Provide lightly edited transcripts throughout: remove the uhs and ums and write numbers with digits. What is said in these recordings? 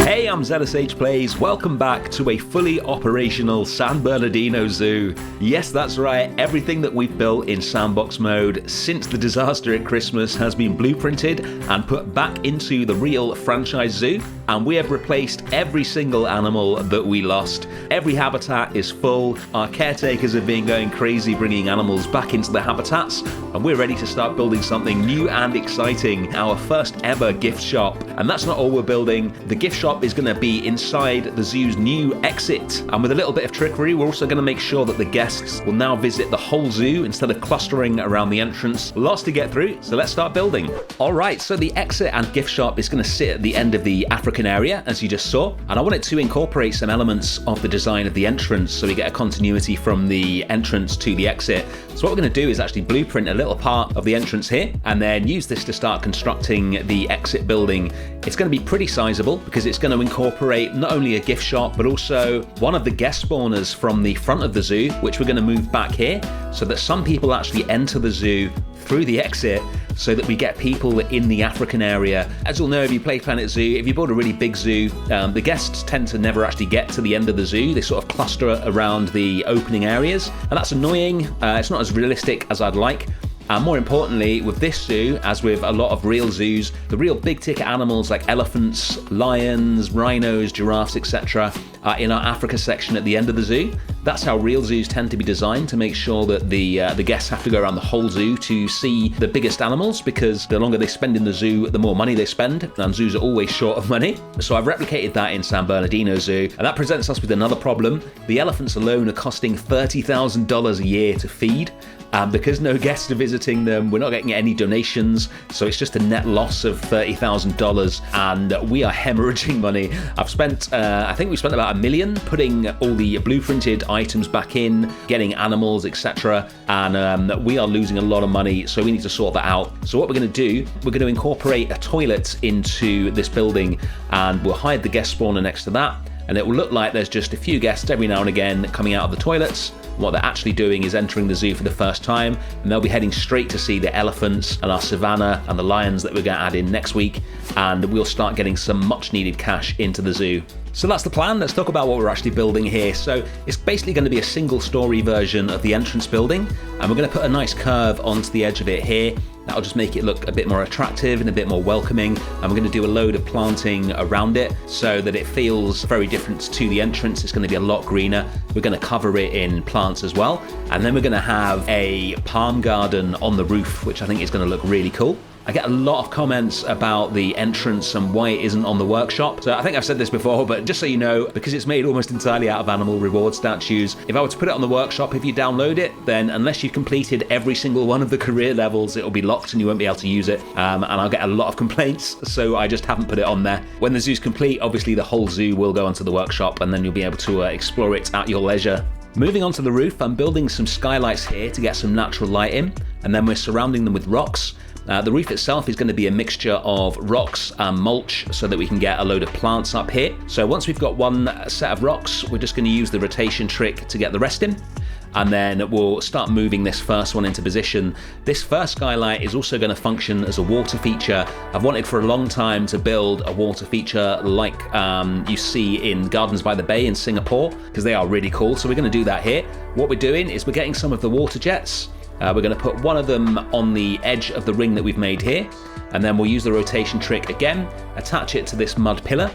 Hey, I'm ZSH Plays. Welcome back to a fully operational San Bernardino Zoo. Yes, that's right, everything that we've built in sandbox mode since the disaster at Christmas has been blueprinted and put back into the real franchise zoo, and we have replaced every single animal that we lost. Every habitat is full. Our caretakers have been going crazy bringing animals back into the habitats, and we're ready to start building something new and exciting, our first ever gift shop. And that's not all we're building. The gift shop is going to be inside the zoo's new exit, and with a little bit of trickery we're also going to make sure that the guests will now visit the whole zoo instead of clustering around the entrance. Lots to get through, so let's start building. Alright, so the exit and gift shop is going to sit at the end of the African area, as you just saw, and I wanted to incorporate some elements of the design of the entrance so we get a continuity from the entrance to the exit. So what we're going to do is actually blueprint a little part of the entrance here and then use this to start constructing the exit building. It's going to be pretty sizable because it's going to incorporate not only a gift shop but also one of the guest spawners from the front of the zoo, which we're going to move back here so that some people actually enter the zoo through the exit, so that we get people in the African area. As you'll know if you play Planet Zoo, if you build a really big zoo, the guests tend to never actually get to the end of the zoo. They sort of cluster around the opening areas, and that's annoying. It's not as realistic as I'd like. And more importantly, with this zoo, as with a lot of real zoos, the real big ticket animals like elephants, lions, rhinos, giraffes, etc. are in our Africa section at the end of the zoo. That's how real zoos tend to be designed, to make sure that the guests have to go around the whole zoo to see the biggest animals, because the longer they spend in the zoo, the more money they spend, and zoos are always short of money. So I've replicated that in San Bernardino Zoo, and that presents us with another problem. The elephants alone are costing $30,000 a year to feed. Because no guests are visiting them, we're not getting any donations, so it's just a net loss of $30,000, and we are hemorrhaging money. I think we spent about $1 million putting all the blueprinted items back in, getting animals, etc., and we are losing a lot of money, so we need to sort that out. So what we're going to do, we're going to incorporate a toilet into this building, and we'll hide the guest spawner next to that, and it will look like there's just a few guests every now and again coming out of the toilets. What they're actually doing is entering the zoo for the first time, and they'll be heading straight to see the elephants and our savannah and the lions that we're going to add in next week, and we'll start getting some much needed cash into the zoo. So that's the plan. Let's talk about what we're actually building here. So it's basically going to be a single story version of the entrance building, and we're going to put a nice curve onto the edge of it here. That'll just make it look a bit more attractive and a bit more welcoming, and we're going to do a load of planting around it so that it feels very different to the entrance. It's going to be a lot greener. We're going to cover it in plants as well, and then we're going to have a palm garden on the roof, which I think is going to look really cool. I get a lot of comments about the entrance and why it isn't on the workshop. So I think I've said this before, but just so you know, because it's made almost entirely out of animal reward statues, if I were to put it on the workshop, if you download it, then unless you've completed every single one of the career levels, it'll be locked and you won't be able to use it. And I'll get a lot of complaints, so I just haven't put it on there. When the zoo's complete, obviously the whole zoo will go onto the workshop, and then you'll be able to explore it at your leisure. Moving on to the roof, I'm building some skylights here to get some natural light in, and then we're surrounding them with rocks. The roof itself is going to be a mixture of rocks and mulch so that we can get a load of plants up here. So once we've got one set of rocks, we're just going to use the rotation trick to get the rest in, and then we'll start moving this first one into position. This first skylight is also going to function as a water feature. I've wanted for a long time to build a water feature like you see in Gardens by the Bay in Singapore, because they are really cool, so we're going to do that here. What we're doing is we're getting some of the water jets. We're going to put one of them on the edge of the ring that we've made here, and then we'll use the rotation trick again, attach it to this mud pillar,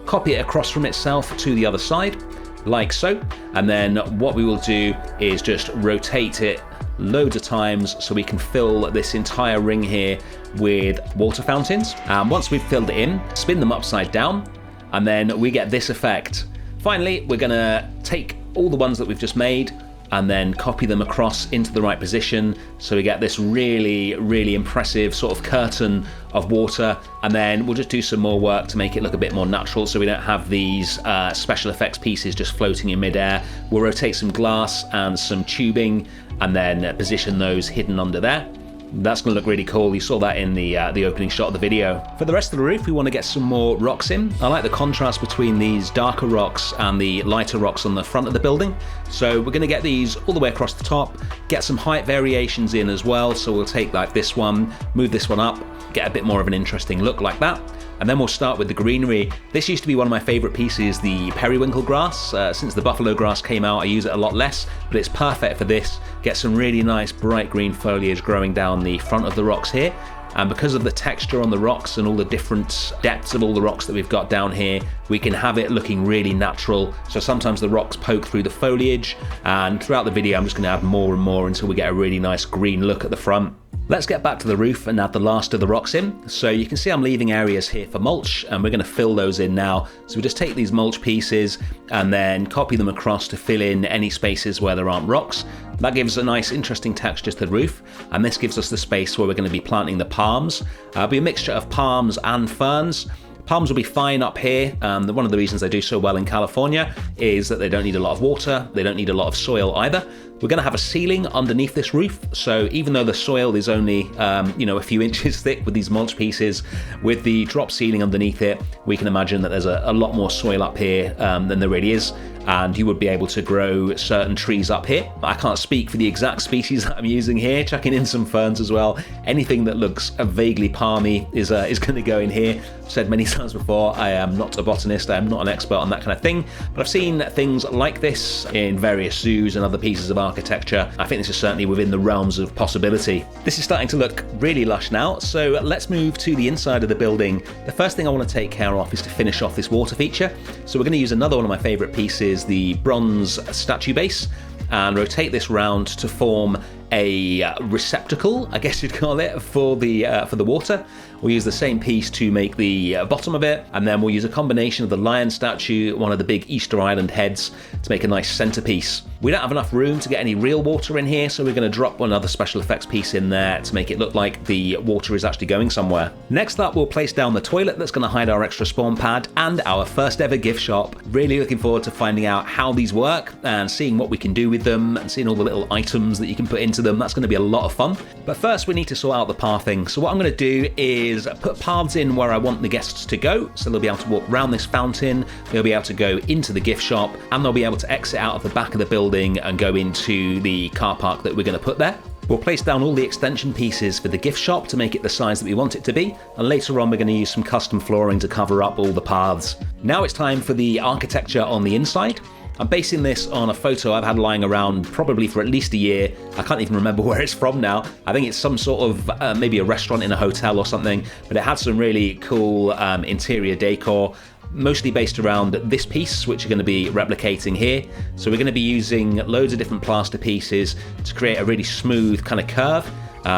copy it across from itself to the other side, like so, and then what we will do is just rotate it loads of times so we can fill this entire ring here with water fountains. And once we've filled it in, spin them upside down, and then we get this effect. Finally, we're going to take all the ones that we've just made and then copy them across into the right position so we get this really, really impressive sort of curtain of water, and then we'll just do some more work to make it look a bit more natural so we don't have these special effects pieces just floating in midair. We'll rotate some glass and some tubing and then position those hidden under there. That's going to look really cool. You saw that in the opening shot of the video. For the rest of the roof, we want to get some more rocks in. I like the contrast between these darker rocks and the lighter rocks on the front of the building. So we're going to get these all the way across the top, get some height variations in as well. So we'll take like this one, move this one up, get a bit more of an interesting look like that. And then we'll start with the greenery. This used to be one of my favorite pieces, the periwinkle grass. Since the buffalo grass came out, I use it a lot less, but it's perfect for this. Get some really nice bright green foliage growing down the front of the rocks here. And because of the texture on the rocks and all the different depths of all the rocks that we've got down here, we can have it looking really natural. So sometimes the rocks poke through the foliage, and throughout the video I'm just going to add more and more until we get a really nice green look at the front. Let's get back to the roof and add the last of the rocks in. So you can see I'm leaving areas here for mulch, and we're going to fill those in now. So we just take these mulch pieces and then copy them across to fill in any spaces where there aren't rocks. That gives a nice interesting texture to the roof, and this gives us the space where we're going to be planting the palms. It'll be a mixture of palms and ferns. Palms will be fine up here. One of the reasons they do so well in California is that they don't need a lot of water, they don't need a lot of soil either. We're going to have a ceiling underneath this roof, so even though the soil is only a few inches thick with these mulch pieces, with the drop ceiling underneath it, we can imagine that there's a lot more soil up here than there really is, and you would be able to grow certain trees up here. I can't speak for the exact species that I'm using here, chucking in some ferns as well. Anything that looks vaguely palmy is going to go in here. I've said many times before, I am not a botanist, I am not an expert on that kind of thing, but I've seen things like this in various zoos and other pieces of architecture. I think this is certainly within the realms of possibility. This is starting to look really lush now, so let's move to the inside of the building. The first thing I want to take care of is to finish off this water feature. So we're going to use another one of my favourite pieces, the bronze statue base, and rotate this round to form a receptacle, I guess you'd call it, for the water. We'll use the same piece to make the bottom of it, and then we'll use a combination of the lion statue, one of the big Easter Island heads, to make a nice centerpiece. We don't have enough room to get any real water in here, so we're going to drop one other special effects piece in there to make it look like the water is actually going somewhere. Next up, we'll place down the toilet that's going to hide our extra spawn pad and our first ever gift shop. Really looking forward to finding out how these work and seeing what we can do with them and seeing all the little items that you can put into them. That's going to be a lot of fun. But first we need to sort out the pathing. So what I'm going to do is put paths in where I want the guests to go. So they'll be able to walk around this fountain, they'll be able to go into the gift shop, and they'll be able to exit out of the back of the building and go into the car park that we're going to put there. We'll place down all the extension pieces for the gift shop to make it the size that we want it to be, and later on we're going to use some custom flooring to cover up all the paths. Now it's time for the architecture on the inside. I'm basing this on a photo I've had lying around probably for at least a year. I can't even remember where it's from now. I think it's some sort of maybe a restaurant in a hotel or something, but it had some really cool interior decor, mostly based around this piece, which we're going to be replicating here. So we're going to be using loads of different plaster pieces to create a really smooth kind of curve.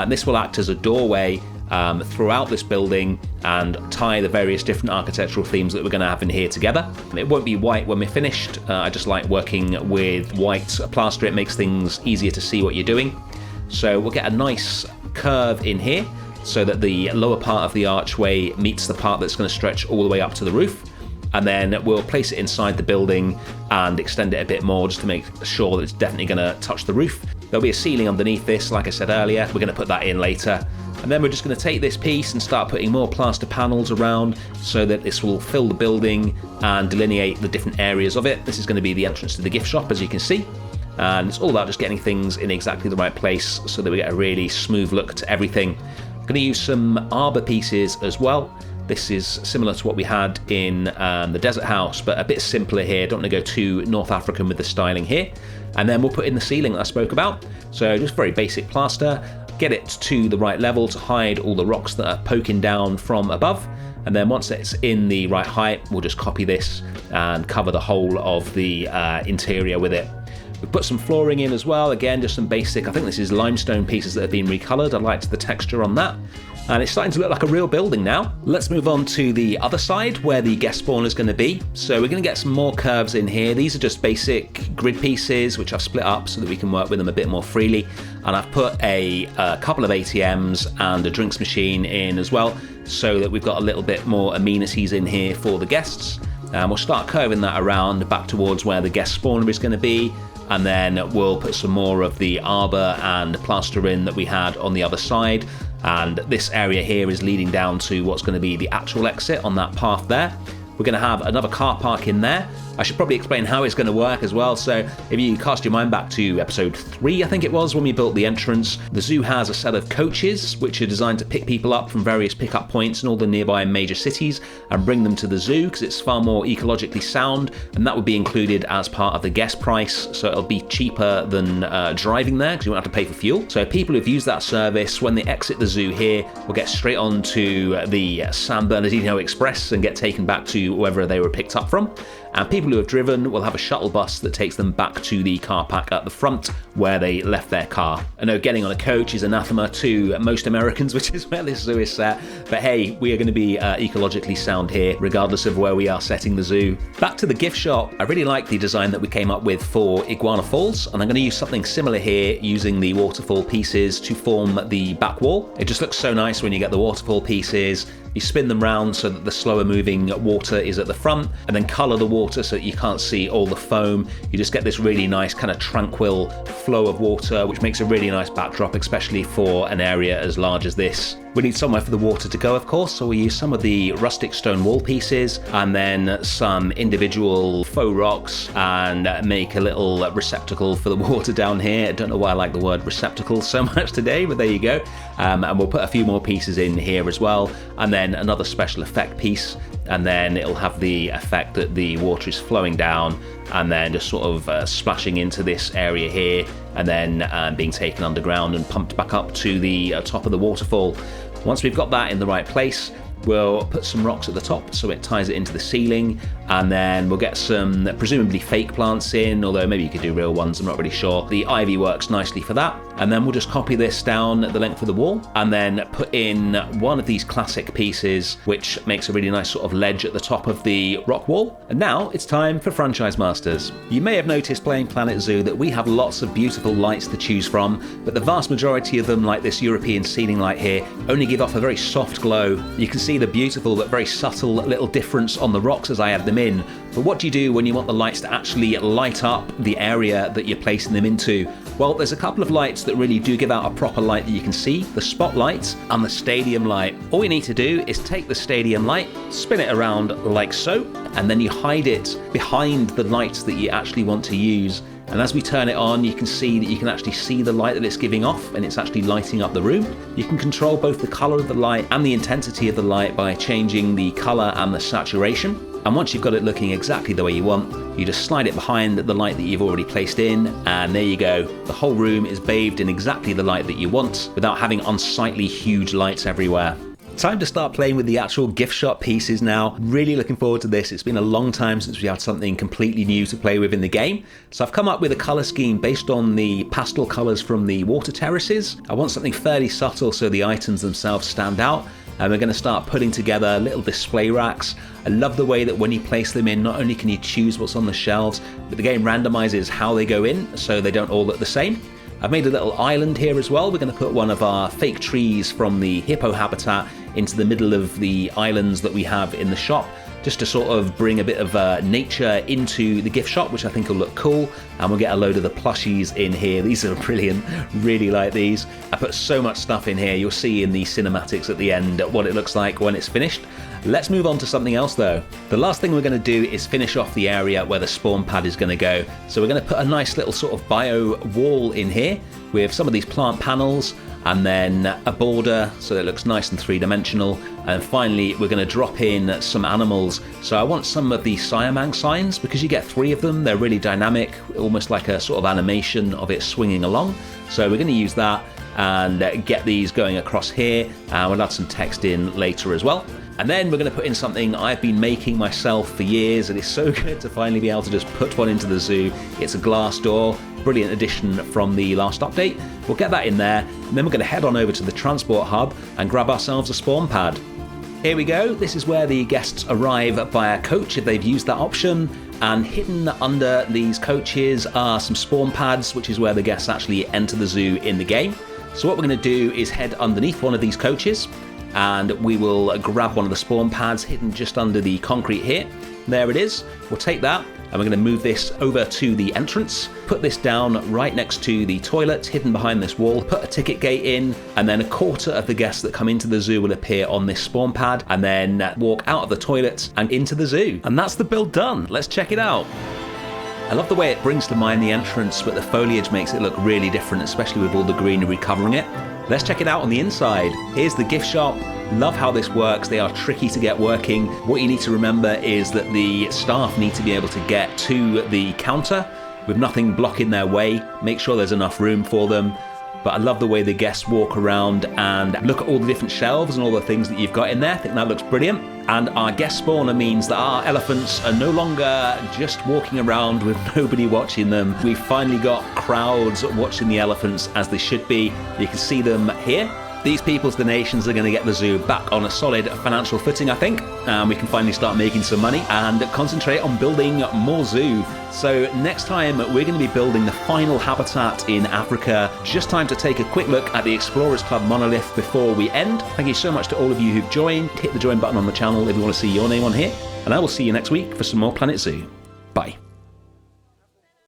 This will act as a doorway throughout this building and tie the various different architectural themes that we're going to have in here together. It won't be white when we're finished. I just like working with white plaster. It makes things easier to see what you're doing. So we'll get a nice curve in here so that the lower part of the archway meets the part that's going to stretch all the way up to the roof. And then we'll place it inside the building and extend it a bit more just to make sure that it's definitely going to touch the roof. There'll be a ceiling underneath this, like I said earlier. We're going to put that in later. And then we're just going to take this piece and start putting more plaster panels around so that this will fill the building and delineate the different areas of it. This is going to be the entrance to the gift shop, as you can see. And it's all about just getting things in exactly the right place so that we get a really smooth look to everything. I'm going to use some arbor pieces as well. This is similar to what we had in the desert house, but a bit simpler here. Don't want to go too North African with the styling here. And then we'll put in the ceiling that I spoke about. So just very basic plaster. Get it to the right level to hide all the rocks that are poking down from above. And then once it's in the right height, we'll just copy this and cover the whole of the interior with it. We've put some flooring in as well. Again, just some basic, I think this is limestone pieces that have been recolored. I liked the texture on that. And it's starting to look like a real building now. Let's move on to the other side where the guest spawn is going to be. So we're going to get some more curves in here. These are just basic grid pieces which I've split up so that we can work with them a bit more freely. And I've put a couple of ATMs and a drinks machine in as well so that we've got a little bit more amenities in here for the guests. And we'll start curving that around back towards where the guest spawner is going to be. And then we'll put some more of the arbor and plaster in that we had on the other side. And this area here is leading down to what's going to be the actual exit on that path there. We're going to have another car park in there. I should probably explain how it's going to work as well. So if you cast your mind back to episode 3, I think it was, when we built the entrance, the zoo has a set of coaches which are designed to pick people up from various pickup points in all the nearby major cities and bring them to the zoo because it's far more ecologically sound, and that would be included as part of the guest price, so it'll be cheaper than driving there because you won't have to pay for fuel. So people who've used that service, when they exit the zoo here, will get straight on to the San Bernardino Express and get taken back to wherever they were picked up from. And people who have driven will have a shuttle bus that takes them back to the car park at the front where they left their car. I know getting on a coach is anathema to most Americans, which is where this zoo is set, but hey, we are going to be ecologically sound here, regardless of where we are setting the zoo. Back to the gift shop, I really like the design that we came up with for Iguana Falls, and I'm going to use something similar here, using the waterfall pieces to form the back wall. It just looks so nice when you get the waterfall pieces. You spin them round so that the slower moving water is at the front, and then colour the water so that you can't see all the foam. You just get this really nice kind of tranquil flow of water, which makes a really nice backdrop, especially for an area as large as this. We need somewhere for the water to go, of course, so we use some of the rustic stone wall pieces and then some individual faux rocks and make a little receptacle for the water down here. I don't know why I like the word receptacle so much today, but there you go. And we'll put a few more pieces in here as well, and then another special effect piece, and then it'll have the effect that the water is flowing down and then just sort of splashing into this area here, and then being taken underground and pumped back up to the top of the waterfall. Once we've got that in the right place, we'll put some rocks at the top so it ties it into the ceiling, and then we'll get some presumably fake plants in, although maybe you could do real ones, I'm not really sure. The ivy works nicely for that, and then we'll just copy this down the length of the wall and then put in one of these classic pieces which makes a really nice sort of ledge at the top of the rock wall. And now it's time for Franchise Masters. You may have noticed playing Planet Zoo that we have lots of beautiful lights to choose from, but the vast majority of them, like this European ceiling light here, only give off a very soft glow. You can see the beautiful but very subtle little difference on the rocks as I add them in. But what do you do when you want the lights to actually light up the area that you're placing them into? Well, there's a couple of lights that really do give out a proper light that you can see, the spotlight and the stadium light. All you need to do is take the stadium light, spin it around like so, and then you hide it behind the lights that you actually want to use. And as we turn it on, you can see that you can actually see the light that it's giving off, and it's actually lighting up the room. You can control both the color of the light and the intensity of the light by changing the color and the saturation. And once you've got it looking exactly the way you want, you just slide it behind the light that you've already placed in, and there you go. The whole room is bathed in exactly the light that you want without having unsightly huge lights everywhere. Time to start playing with the actual gift shop pieces now. Really looking forward to this. It's been a long time since we had something completely new to play with in the game. So I've come up with a color scheme based on the pastel colors from the water terraces. I want something fairly subtle so the items themselves stand out. And we're going to start putting together little display racks. I love the way that when you place them in, not only can you choose what's on the shelves, but the game randomizes how they go in so they don't all look the same. I've made a little island here as well. We're going to put one of our fake trees from the hippo habitat into the middle of the islands that we have in the shop, just to sort of bring a bit of nature into the gift shop, which I think will look cool. And we'll get a load of the plushies in here. These are brilliant, really like these. I put so much stuff in here. You'll see in the cinematics at the end what it looks like when it's finished. Let's move on to something else though. The last thing we're going to do is finish off the area where the spawn pad is going to go. So we're going to put a nice little sort of bio wall in here with some of these plant panels, and then a border so it looks nice and three-dimensional. And finally, we're going to drop in some animals. So I want some of the Siamang signs, because you get 3 of them. They're really dynamic, almost like a sort of animation of it swinging along. So we're going to use that and get these going across here. And we'll add some text in later as well. And then we're going to put in something I've been making myself for years, and it's so good to finally be able to just put one into the zoo. It's a glass door, brilliant addition from the last update. We'll get that in there, and then we're going to head on over to the transport hub and grab ourselves a spawn pad. Here we go. This is where the guests arrive via coach if they've used that option, and hidden under these coaches are some spawn pads, which is where the guests actually enter the zoo in the game. So what we're going to do is head underneath one of these coaches, and we will grab one of the spawn pads hidden just under the concrete here. There it is. We'll take that and we're going to move this over to the entrance, put this down right next to the toilet hidden behind this wall, put a ticket gate in, and then a quarter of the guests that come into the zoo will appear on this spawn pad and then walk out of the toilet and into the zoo. And that's the build done. Let's check it out. I love the way it brings to mind the entrance, but the foliage makes it look really different, especially with all the greenery covering it. Let's check it out on the inside. Here's the gift shop. Love how this works. They are tricky to get working. What you need to remember is that the staff need to be able to get to the counter with nothing blocking their way. Make sure there's enough room for them. But I love the way the guests walk around and look at all the different shelves and all the things that you've got in there. I think that looks brilliant. And our guest spawner means that our elephants are no longer just walking around with nobody watching them. We've finally got crowds watching the elephants as they should be. You can see them here. These people's donations are going to get the zoo back on a solid financial footing, I think, and we can finally start making some money and concentrate on building more zoo. So next time we're going to be building the final habitat in Africa. Just time to take a quick look at the Explorers Club monolith before we end. Thank you so much to all of you who've joined. Hit the join button on the channel if you want to see your name on here, and I will see you next week for some more Planet Zoo. Bye.